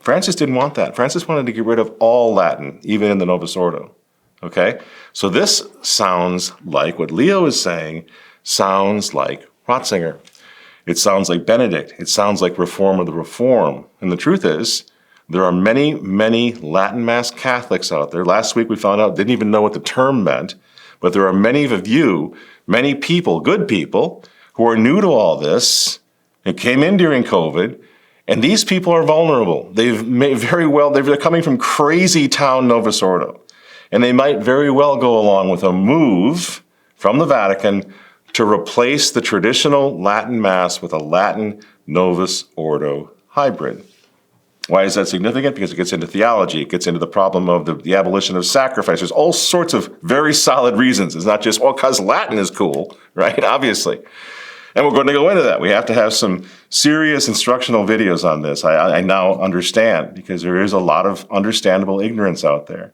S1: Francis didn't want that. Francis wanted to get rid of all Latin, even in the Novus Ordo. Okay? So this sounds like what Leo is saying, sounds like Ratzinger. It sounds like Benedict. It sounds like reform of the reform. And the truth is, there are many, many Latin Mass Catholics out there. Last week we found out, didn't even know what the term meant, but there are many of you, many people, good people, who are new to all this and came in during COVID. And these people are vulnerable. They're coming from crazy town Novus Ordo. And they might very well go along with a move from the Vatican to replace the traditional Latin Mass with a Latin Novus Ordo hybrid. Why is that significant? Because it gets into theology. It gets into the problem of the abolition of sacrifice. There's all sorts of very solid reasons. It's not just, well, because Latin is cool, right? Obviously. And we're going to go into that. We have to have some serious instructional videos on this. I now understand, because there is a lot of understandable ignorance out there.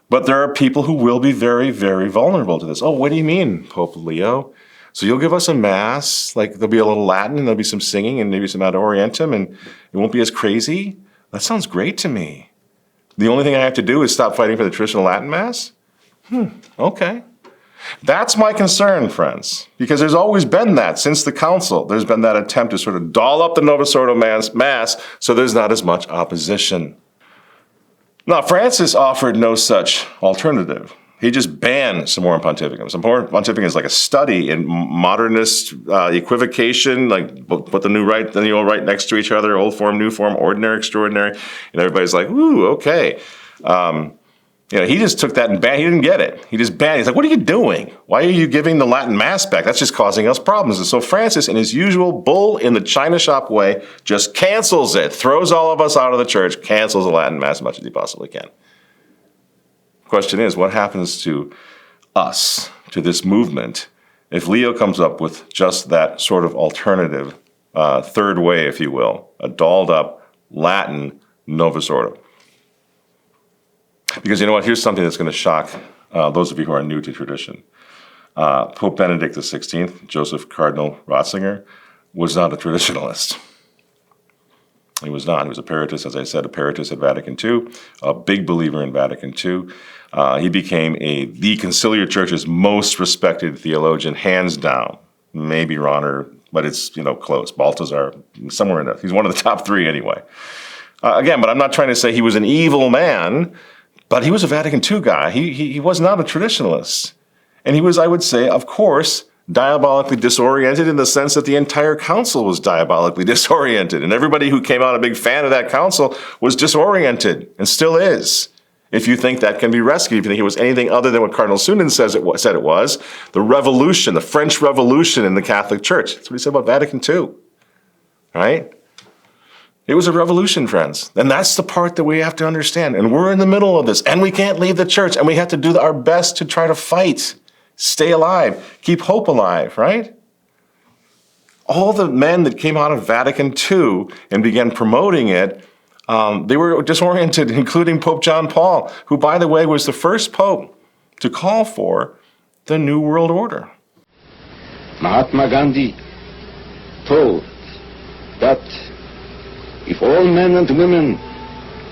S1: But there are people who will be very, very vulnerable to this. Oh, what do you mean, Pope Leo? So you'll give us a Mass, like there'll be a little Latin and there'll be some singing and maybe some ad orientem and it won't be as crazy? That sounds great to me. The only thing I have to do is stop fighting for the traditional Latin Mass? Okay. That's my concern, friends, because there's always been that since the council. There's been that attempt to sort of doll up the Novus Ordo Mass so there's not as much opposition. Now, Francis offered no such alternative. He just banned Summorum Pontificum. Summorum Pontificum is like a study in modernist equivocation, like put the new rite, then the old rite next to each other, old form, new form, ordinary, extraordinary, and everybody's like, ooh, okay. He just took that and banned. He didn't get it. He just banned. He's like, what are you doing? Why are you giving the Latin Mass back? That's just causing us problems. And so Francis, in his usual bull in the China shop way, just cancels it, throws all of us out of the church, cancels the Latin Mass as much as he possibly can. Question is, what happens to us, to this movement, if Leo comes up with just that sort of alternative, third way, if you will, a dolled up Latin Novus Ordo? Because you know what, here's something that's going to shock those of you who are new to tradition. Pope Benedict XVI, Joseph Cardinal Ratzinger, was not a traditionalist. He was not. He was a Peritus, as I said, a Peritus at Vatican II, a big believer in Vatican II. He became the Conciliar Church's most respected theologian, hands down. Maybe Ronner, but it's close. Balthazar, somewhere in there. He's one of the top three anyway. Again, but I'm not trying to say he was an evil man, but he was a Vatican II guy. He was not a traditionalist. And he was, I would say, of course, diabolically disoriented in the sense that the entire council was diabolically disoriented. And everybody who came out a big fan of that council was disoriented and still is. If you think that can be rescued, if you think it was anything other than what Cardinal Sunan said it was, the revolution, the French Revolution in the Catholic Church. That's what he said about Vatican II, right? It was a revolution, friends. And that's the part that we have to understand. And we're in the middle of this. And we can't leave the church. And we have to do our best to try to fight, stay alive, keep hope alive, right? All the men that came out of Vatican II and began promoting it, they were disoriented, including Pope John Paul, who, by the way, was the first pope to call for the New World Order.
S15: Mahatma Gandhi taught that if all men and women,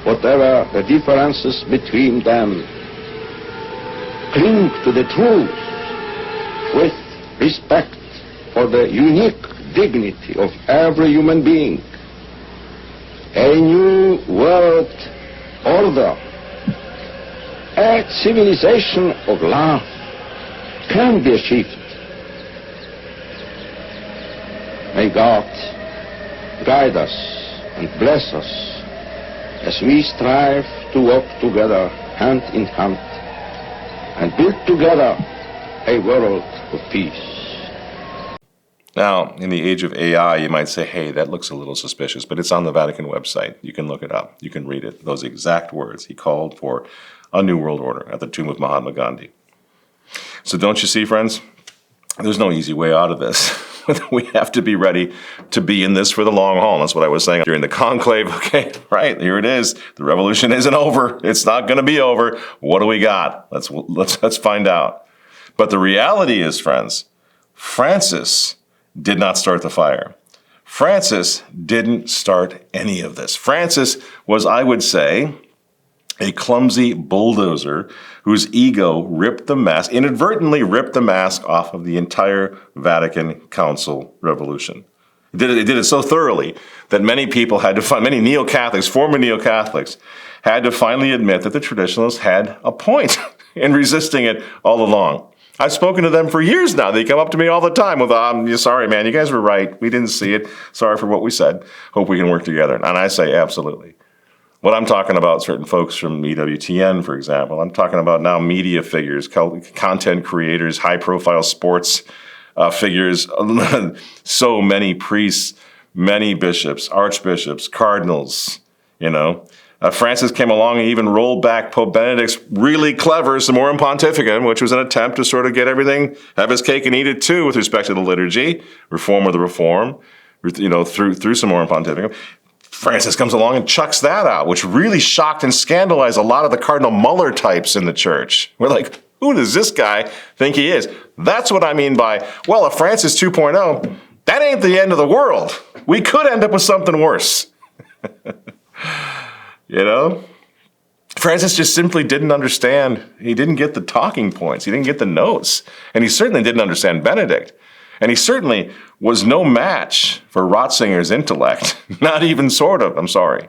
S15: whatever the differences between them, cling to the truth with respect for the unique dignity of every human being, a new world order, a civilization of love can be achieved. May God guide us and bless us as we strive to walk together hand in hand and build together a world of peace.
S1: Now, in the age of AI, you might say, hey, that looks a little suspicious, but it's on the Vatican website. You can look it up. You can read it. Those exact words. He called for a new world order at the tomb of Mahatma Gandhi. So don't you see, friends? There's no easy way out of this. We have to be ready to be in this for the long haul. That's what I was saying during the conclave. Okay, right, here it is. The revolution isn't over. It's not going to be over. What do we got? Let's find out. But the reality is, friends, Francis did not start the fire. Francis didn't start any of this. Francis was, I would say, a clumsy bulldozer whose ego inadvertently ripped the mask off of the entire Vatican Council revolution. It did it so thoroughly that many neo-Catholics, former neo-Catholics, had to finally admit that the traditionalists had a point in resisting it all along. I've spoken to them for years now. They come up to me all the time with, sorry, man, you guys were right. We didn't see it. Sorry for what we said. Hope we can work together. And I say, absolutely. What I'm talking about, certain folks from EWTN, for example, I'm talking about now media figures, content creators, high-profile sports figures, so many priests, many bishops, archbishops, cardinals, Francis came along and even rolled back Pope Benedict's really clever Summorum Pontificum, which was an attempt to sort of get everything, have his cake and eat it too with respect to the liturgy, reform of the reform, through Summorum Pontificum. Francis comes along and chucks that out, which really shocked and scandalized a lot of the Cardinal Muller types in the church. We're like, who does this guy think he is? That's what I mean by, well, a Francis 2.0, that ain't the end of the world. We could end up with something worse. Francis just simply didn't understand. He didn't get the talking points. He didn't get the notes. And he certainly didn't understand Benedict. And he certainly was no match for Ratzinger's intellect. Not even sort of, I'm sorry.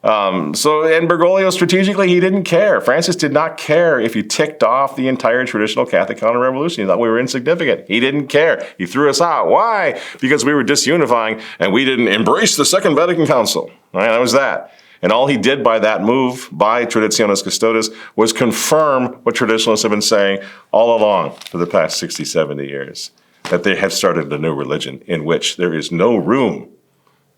S1: And Bergoglio, strategically, he didn't care. Francis did not care if you ticked off the entire traditional Catholic counter-revolution. He thought we were insignificant. He didn't care. He threw us out. Why? Because we were disunifying and we didn't embrace the Second Vatican Council. All right, that was that. And all he did by that move, by Traditionis Custodes, was confirm what traditionalists have been saying all along for the past 60, 70 years, that they have started a new religion in which there is no room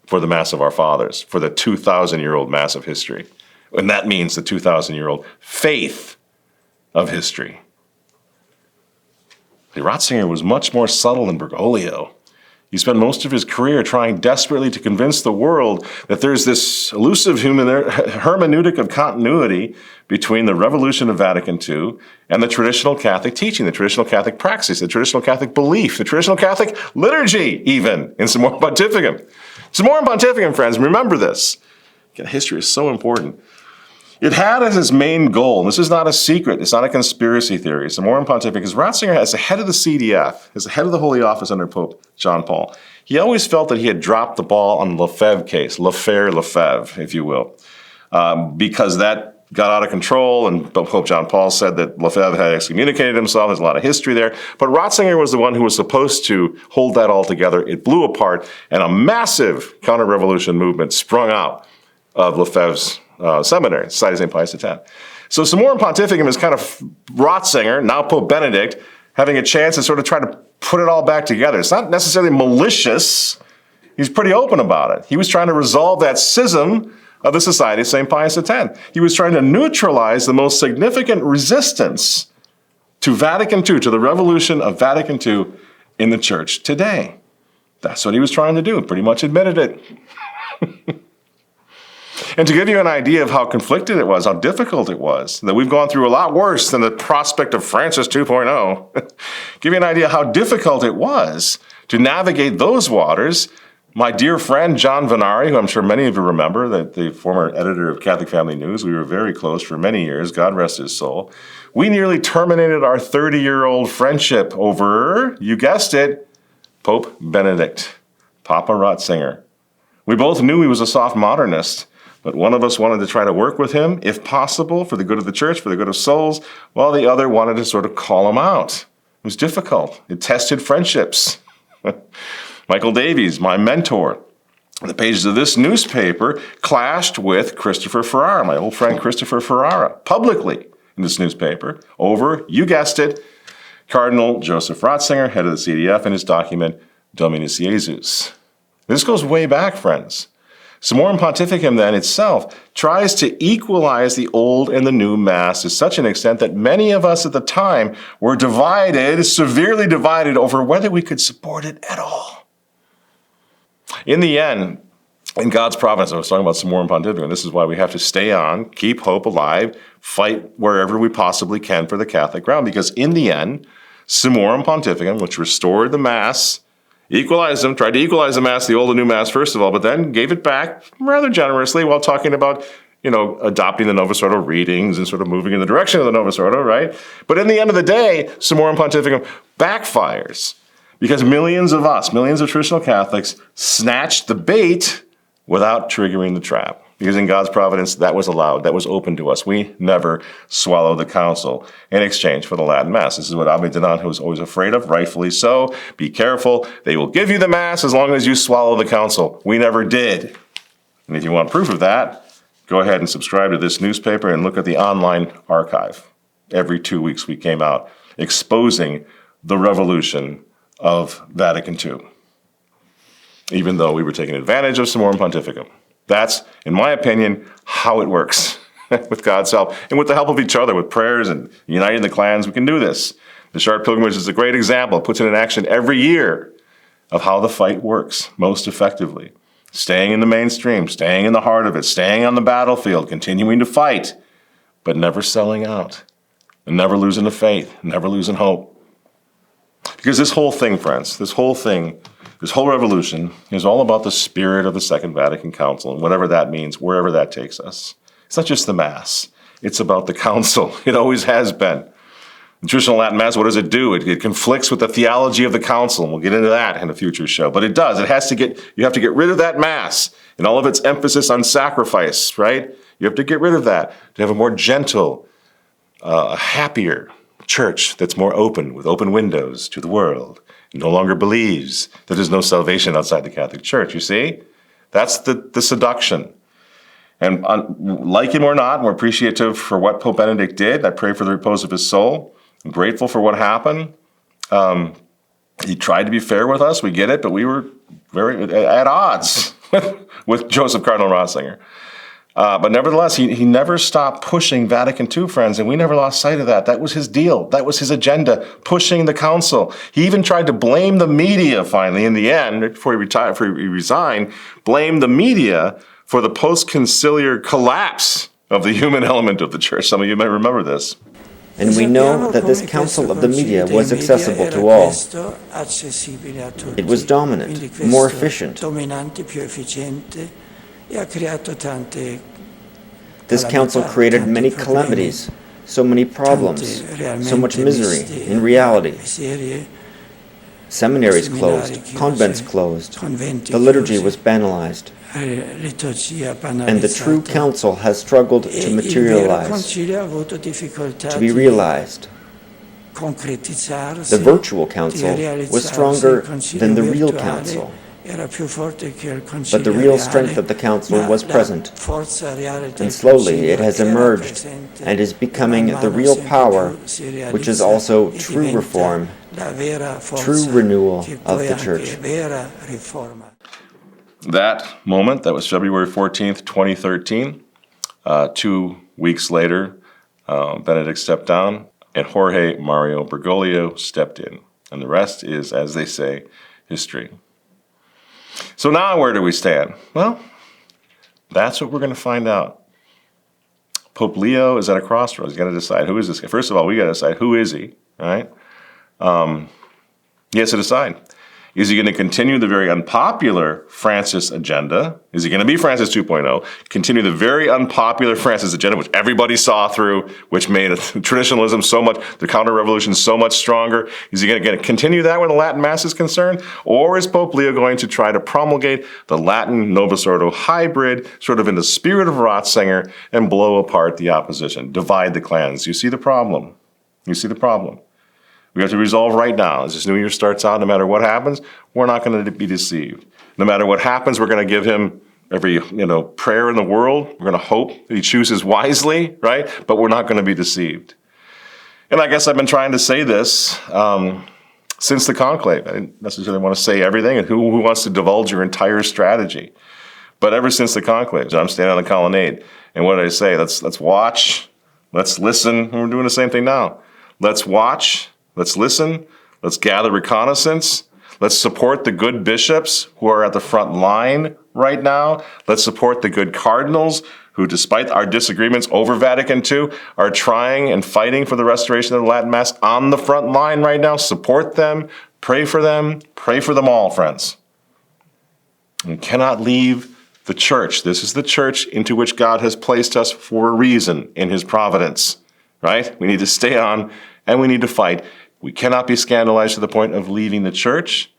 S1: for the Mass of Our Fathers, for the 2,000-year-old Mass of history. And that means the 2,000-year-old faith of history. Ratzinger was much more subtle than Bergoglio. He spent most of his career trying desperately to convince the world that there's this elusive hermeneutic of continuity between the revolution of Vatican II and the traditional Catholic teaching, the traditional Catholic praxis, the traditional Catholic belief, the traditional Catholic liturgy, even, in Summorum Pontificum. Summorum Pontificum, friends, remember this. Again, history is so important. It had as its main goal, and this is not a secret, it's not a conspiracy theory, Summorum Pontificum, because Ratzinger, as the head of the CDF, as the head of the Holy Office under Pope John Paul, he always felt that he had dropped the ball on the Lefebvre case, L'affaire Lefebvre, if you will, because that got out of control, and Pope John Paul said that Lefebvre had excommunicated himself. There's a lot of history there. But Ratzinger was the one who was supposed to hold that all together. It blew apart, and a massive counter-revolution movement sprung out of Lefebvre's seminary, Society of St. Pius X. So Summorum Pontificum is kind of Ratzinger, now Pope Benedict, having a chance to sort of try to put it all back together. It's not necessarily malicious. He's pretty open about it. He was trying to resolve that schism of the Society of St. Pius X. He was trying to neutralize the most significant resistance to Vatican II, to the revolution of Vatican II in the church today. That's what he was trying to do, pretty much admitted it. And to give you an idea of how conflicted it was, how difficult it was, that we've gone through a lot worse than the prospect of Francis 2.0, give you an idea how difficult it was to navigate those waters. My dear friend John Venari, who I'm sure many of you remember, the former editor of Catholic Family News, we were very close for many years, God rest his soul. We nearly terminated our 30-year-old friendship over, you guessed it, Pope Benedict, Papa Ratzinger. We both knew he was a soft modernist, But one of us wanted to try to work with him, if possible, for the good of the church, for the good of souls, while the other wanted to sort of call him out. It was difficult. It tested friendships. Michael Davies, my mentor, the pages of this newspaper clashed with Christopher Ferrara, my old friend Christopher Ferrara, publicly in this newspaper, over, you guessed it, Cardinal Joseph Ratzinger, head of the CDF, and his document, Dominus Jesus. This goes way back, friends. Summorum Pontificum then itself tries to equalize the old and the new Mass to such an extent that many of us at the time were divided, severely divided, over whether we could support it at all. In the end, in God's providence, I was talking about Summorum Pontificum, and this is why we have to stay on, keep hope alive, fight wherever we possibly can for the Catholic ground, because in the end, Summorum Pontificum, which restored the Mass, equalized them, tried to equalize the Mass, the old and new Mass first of all, but then gave it back rather generously while talking about, adopting the Novus Ordo readings and sort of moving in the direction of the Novus Ordo, right? But in the end of the day, Summorum Pontificum backfires because millions of us, millions of traditional Catholics, snatched the bait without triggering the trap. Because in God's providence, that was allowed, that was open to us. We never swallowed the council in exchange for the Latin Mass. This is what Abbe Denon was always afraid of, rightfully so. Be careful. They will give you the Mass as long as you swallow the council. We never did. And if you want proof of that, go ahead and subscribe to this newspaper and look at the online archive. Every 2 weeks we came out exposing the revolution of Vatican II, even though we were taking advantage of Summorum Pontificum. That's, in my opinion, how it works. With God's help and with the help of each other, with prayers and uniting the clans, we can do this. The Chartres Pilgrimage is a great example. It puts it in action every year of how the fight works most effectively. Staying in the mainstream, staying in the heart of it, staying on the battlefield, continuing to fight, but never selling out, and never losing the faith, never losing hope. Because this whole thing, friends, this whole revolution is all about the spirit of the Second Vatican Council, and whatever that means, wherever that takes us. It's not just the Mass. It's about the Council. It always has been. The traditional Latin Mass, what does it do? It conflicts with the theology of the Council, and we'll get into that in a future show. But it does. You have to get rid of that Mass and all of its emphasis on sacrifice, right? You have to get rid of that to have a more gentle, a happier church that's more open, with open windows to the world. No longer believes that there's no salvation outside the Catholic Church, you see? That's the seduction. And like him or not, we're appreciative for what Pope Benedict did. I pray for the repose of his soul. I'm grateful for what happened. He tried to be fair with us, we get it, but we were very at odds with Joseph Cardinal Ratzinger. But nevertheless, he never stopped pushing Vatican II, friends, and we never lost sight of that. That was his deal. That was his agenda, pushing the council. He even tried to blame the media finally in the end, before he resigned, blame the media for the post-conciliar collapse of the human element of the church. Some of you may remember this.
S16: And we know that this council of the media was accessible to all. It was dominant, more efficient. This council created many calamities, so many problems, so much misery in reality. Seminaries closed, convents closed, the liturgy was banalized, and the true council has struggled to materialize, to be realized. The virtual council was stronger than the real council. But the real strength of the council was present, and slowly it has emerged and is becoming the real power, which is also true reform, true renewal of the Church.
S1: That moment, that was February 14th, 2013. 2 weeks later, Benedict stepped down, and Jorge Mario Bergoglio stepped in. And the rest is, as they say, history. So now where do we stand? Well, that's what we're going to find out. Pope Leo is at a crossroads. He's got to decide, who is this guy? First of all, we got to decide, who is he, right? He has to decide. Is he going to continue the very unpopular Francis agenda? Is he going to be Francis 2.0? Continue the very unpopular Francis agenda, which everybody saw through, which made traditionalism so much, the counter-revolution so much stronger? Is he going to continue that where the Latin Mass is concerned? Or is Pope Leo going to try to promulgate the Latin Novus Ordo hybrid, sort of in the spirit of Ratzinger, and blow apart the opposition, divide the clans? You see the problem. You see the problem. We have to resolve right now, as this new year starts out, no matter what happens, we're not going to be deceived. No matter what happens, we're going to give him every prayer in the world. We're going to hope that he chooses wisely, right? But we're not going to be deceived. And I guess I've been trying to say this since the conclave. I didn't necessarily want to say everything, and who wants to divulge your entire strategy? But ever since the conclave, I'm standing on the colonnade, and what did I say? Let's watch, let's listen, and we're doing the same thing now. Let's watch. Let's listen. Let's gather reconnaissance. Let's support the good bishops who are at the front line right now. Let's support the good cardinals who, despite our disagreements over Vatican II, are trying and fighting for the restoration of the Latin Mass on the front line right now. Support them. Pray for them all, friends. We cannot leave the church. This is the church into which God has placed us for a reason in his providence, right? We need to stay on and we need to fight. We cannot be scandalized to the point of leaving the church,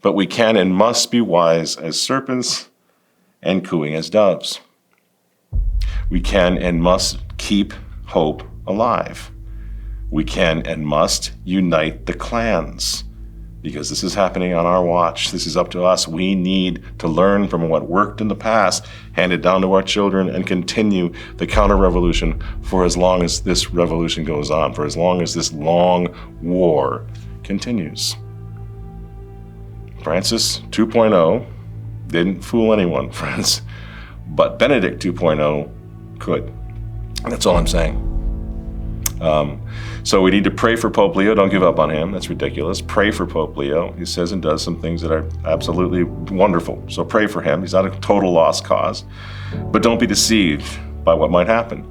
S1: but we can and must be wise as serpents and cooing as doves. We can and must keep hope alive. We can and must unite the clans, because this is happening on our watch. This is up to us. We need to learn from what worked in the past, hand it down to our children, and continue the counter-revolution for as long as this revolution goes on, for as long as this long war continues. Francis 2.0 didn't fool anyone, friends, but Benedict 2.0 could. That's all I'm saying. So we need to pray for Pope Leo. Don't give up on him. That's ridiculous. Pray for Pope Leo. He says and does some things that are absolutely wonderful. So pray for him. He's not a total lost cause. But don't be deceived by what might happen.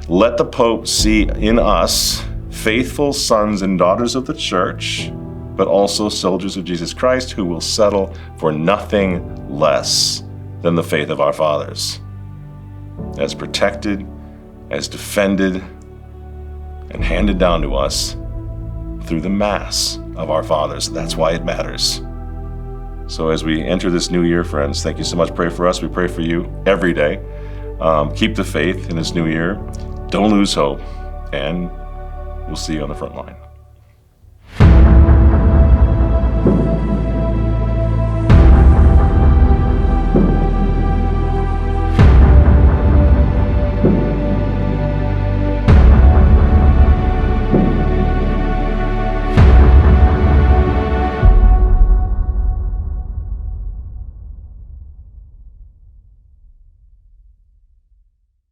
S1: Let the Pope see in us faithful sons and daughters of the Church, but also soldiers of Jesus Christ who will settle for nothing less than the faith of our fathers. As protected, as defended, and handed down to us through the Mass of our fathers. That's why it matters. So as we enter this new year, friends, thank you so much. Pray for us. We pray for you every day. Keep the faith in this new year. Don't lose hope. And we'll see you on the front line.